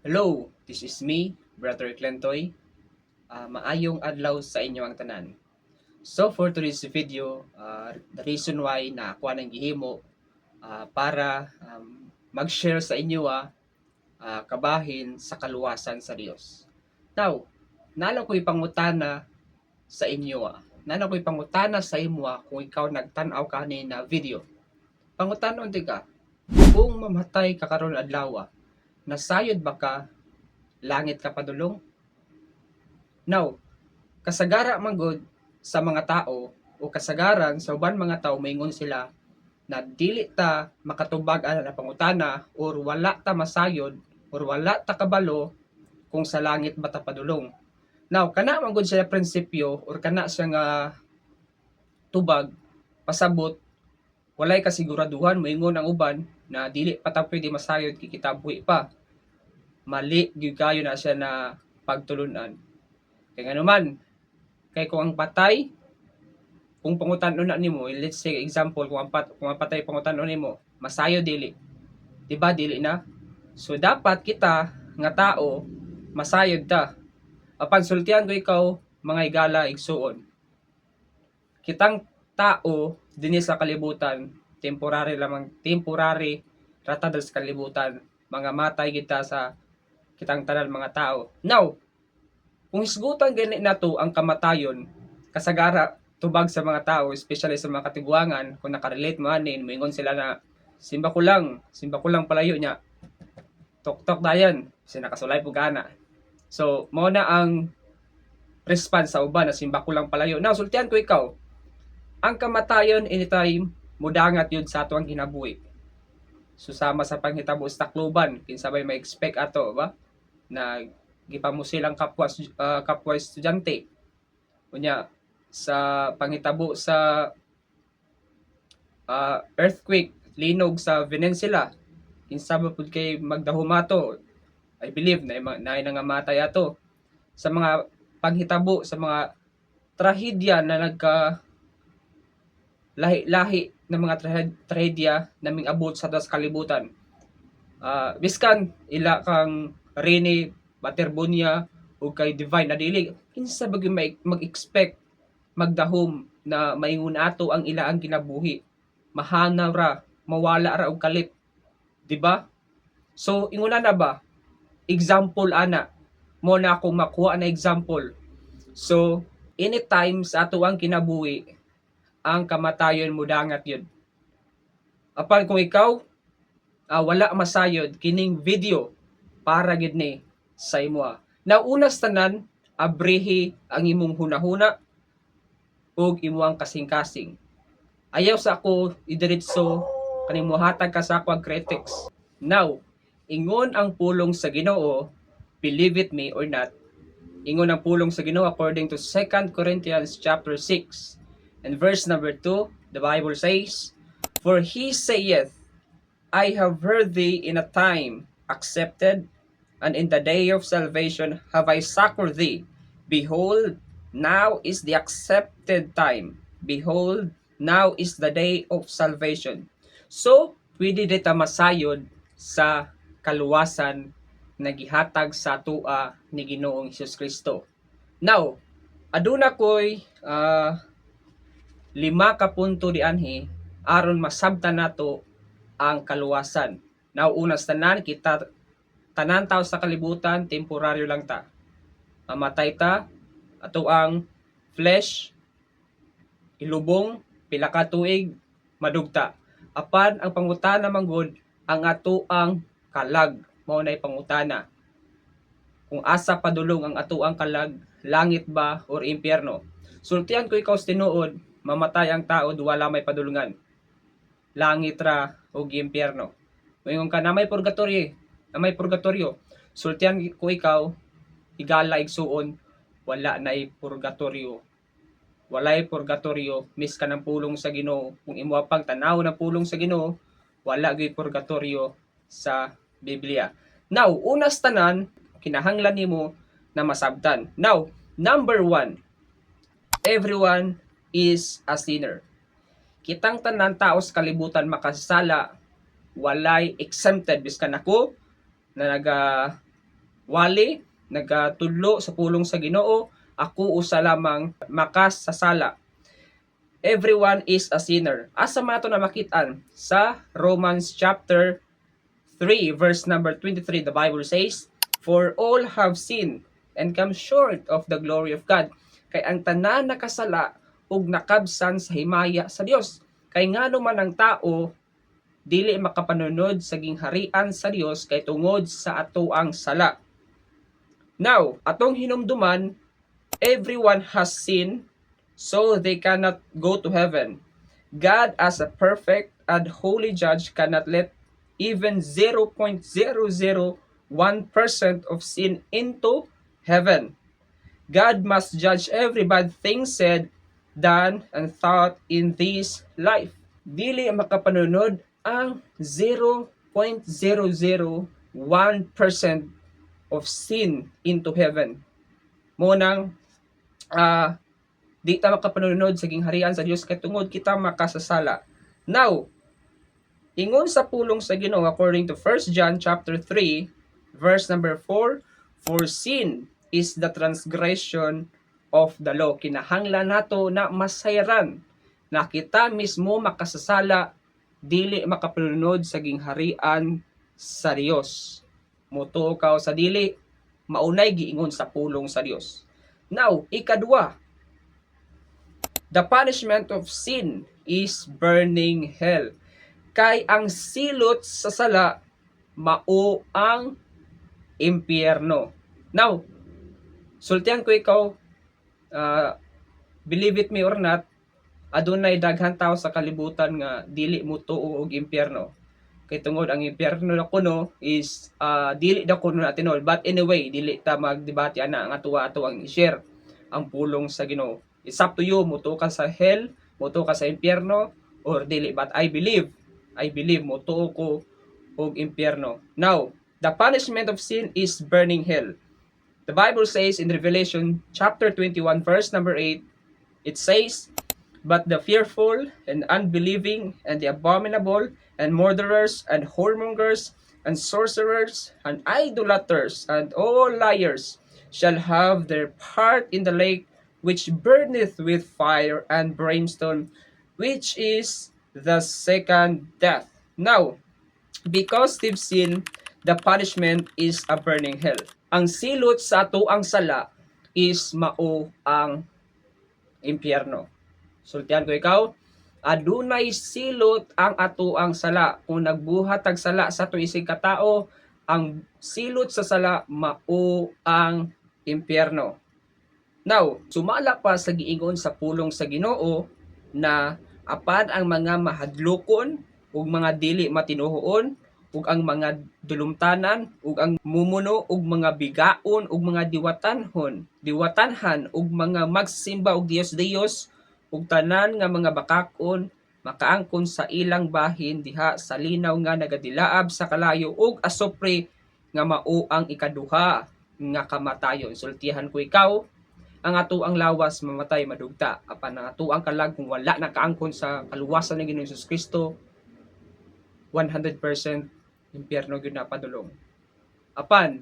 Hello, this is me, Brother Clentoy. Maayong adlaw sa inyo ang tanan. So for today's video, the reason why na ako nang gihimo para mag-share sa inyo kabahin sa kaluwasan sa Dios. Now, nalo ko'y pangutana sa inyo Nalo ko'y pangutana sa imo kung ikaw nagtan-aw kanina video. Pangutanon di ka, kung mamatay ka karon adlaw, nasayod ba ka langit ka padulong? Now, kasagara man gud sa mga tao o kasagaran sa uban mga tao maingon sila na dili ta makatubag ana na pangutana or wala ta masayod or wala ta kabalo kung sa langit ba ta padulong. Now, kana man gud siya prinsipyo or kana siya nga tubag pasabot walay kasiguraduhan moingon ang uban na dili pa ta pwede masayod kikitabuhi pa. Mali gyud kayo na siya na pagtulunan. Kaya nga naman, kay kung ang patay, kung pangutan na nimo, let's say example, kung ang patay pangutan nimo, masayo dili. Diba dili na? So dapat kita nga tao masayod ta. Apan sultihan ko ikaw mga igala igsuon. Kitang tao dinhi sa kalibutan, temporary rather sa kalibutan, mga matay kita sa kitang tanan mga tao. Now, kung hisgutan gani nato ang kamatayon, kasagara tubag sa mga tao, especially sa mga katiguangan, kung nakarelate mo anin, moingon sila na simba ko lang palayo niya. Tok-tok dayan, kasi nakasulay po gana. So, mo na ang response sa uban na simba ko lang palayo. Now, sultihan ko ikaw, ang kamatayon anytime, mudangat yun sa ato ang kinabuhi. Susama sa panghitabo sa takluban, kinsabay ma-expect ato, ba? Na gipamusilang kapwa estudyante unya sa panghitabo sa earthquake linog sa Venezuela kinsa ba pud kay magdahumato. I believe na nangamatay ato sa mga panghitabo sa mga trahedya na nagka lahi-lahi na mga trahedya naming abot sa kalibutan. Biskan ila kang Rene Baterbonia o kay Divine na dili kinsa ba mag-expect magdahom na maingon ato ang ilaang kinabuhi, mahanaw ra, mawala ra og kalit, di ba? So inguna na ba example ana mo na akong makuha na example. So anytime sa ato ang kinabuhi ang kamatayon mudangat yun. Apan kung ikaw wala masayod kining video para gid ni sa imo. Now unas tanan abrehi ang imong hunahuna ug imuang kasing-kasing. Ayaw sa ako idiretso kaning mohatag ka sa ako critics. Now, ingon ang pulong sa Ginoo, believe it me or not, ingon ang pulong sa Ginoo according to 2 Corinthians chapter 6 and verse number 2, the Bible says, "For he saith, I have heard thee in a time accepted, and in the day of salvation have I succored thee. Behold, now is the accepted time. Behold, now is the day of salvation." So, pwede dita masayod sa kaluwasan na gihatag sa tua ni Ginoong Hesus Kristo. Now, aduna ko'y 5 ka punto di anhi aron masabtan nato ang kaluwasan. Now, unas tanan kita tanan tao sa kalibutan, temporaryo lang ta. Mamatay ta, ato ang flesh, ilubong, pila ka tuig, madugta. Apan ang pangutana manggod ang ato ang kalag, mao nay pangutana. Kung asa padulong ang ato ang kalag, langit ba or impyerno? Sultihan ko ikaw tinuod, mamatay ang tao wala may padulungan. Langit ra o impyerno. Ngayon ka na may purgatorio. Sultihan ko ikaw, higala igsuon, wala na purgatorio. Walay purgatorio, miss ka ng pulong sa Ginoo. Kung imo pang tanaw ng pulong sa Ginoo, wala gyud purgatorio sa Biblia. Now, unas tanan, kinahanglan nimo na masabtan. Now, number 1, everyone is a sinner. Kitang tanan tao sa kalibutan makasala, walay exempted biskan ako na wali nagatudlo sa pulong sa Ginoo, ako usa lamang makasasala. Everyone is a sinner. Asa man ato na makitaan sa Romans chapter 3 verse number 23, the Bible says, "For all have sinned and come short of the glory of God." Kay ang tanan nakasala ug nakabsan sa himaya sa Dios. Kay ngano man ang tao dili makapanunod sa gingharian sa Dios kay tungod sa atoang sala. Now, atong hinumduman, everyone has sinned, so they cannot go to heaven. God as a perfect and holy judge cannot let even 0.001% of sin into heaven. God must judge every bad thing said, done, and thought in this life. Dili makapanunod ang 0.001% of sin into heaven. Munang di ta makapanunod sa gingharian sa Dios kay tungod kita makasasala. Now, ingon sa pulong sa Ginoo according to 1 John chapter 3 verse number 4, "For sin is the transgression of the law." Kinahanglan nato na masayran na kita mismo makasasala dili makapanunod sa gingharian sa Dios. Mutuo ka sa dili maunay giingon sa pulong sa Dios. Now, ikadua, the punishment of sin is burning hell. Kay ang silot sa sala mao ang impyerno. Now, sultihan ko ikaw, believe it me or not, adunay daghan tao sa kalibutan nga dili mo tuo og impyerno. Kay tungod ang impyerno na kuno is dili na kuno natin all. But anyway, dili ta magdebate ana ang ato ang i-share ang pulong sa Ginoo. It's up to you, muto ka sa hell, muto ka sa impyerno, or dili. But I believe muto ko og impyerno. Now, the punishment of sin is burning hell. The Bible says in Revelation chapter 21 verse number 8, it says, "But the fearful and unbelieving and the abominable and murderers and whoremongers and sorcerers and idolaters and all liars shall have their part in the lake which burneth with fire and brimstone, which is the second death." Now, because they've sinned, the punishment is a burning hell. Ang silot sa ato ang sala is mao ang impyerno. Sultihan ko ikaw, adunay silot ang ato ang sala. Kung nagbuhat tag sala sa ato isig katao, ang silot sa sala mao ang impyerno. Now, sumala pa sa giingon sa pulong sa Ginoo na apan ang mga mahadlokon ug mga dili matinuhoon ug ang mga dulumtanan ug ang mumuno ug mga bigaon ug mga diwatanhan ug mga magsimba og Dios ug tanan nga mga bakakon makaangkon sa ilang bahin diha sa linaw nga nagadilaab sa kalayo ug asopre nga mao ang ikaduha nga kamatayon. Sultihan ko ikaw, ang ato ang lawas mamatay madugta apan ang ato ang kalag kung wala nakaangkon sa kaluwasan ng Ginoong Kristo 100% impyerno gyud na padulong. Apan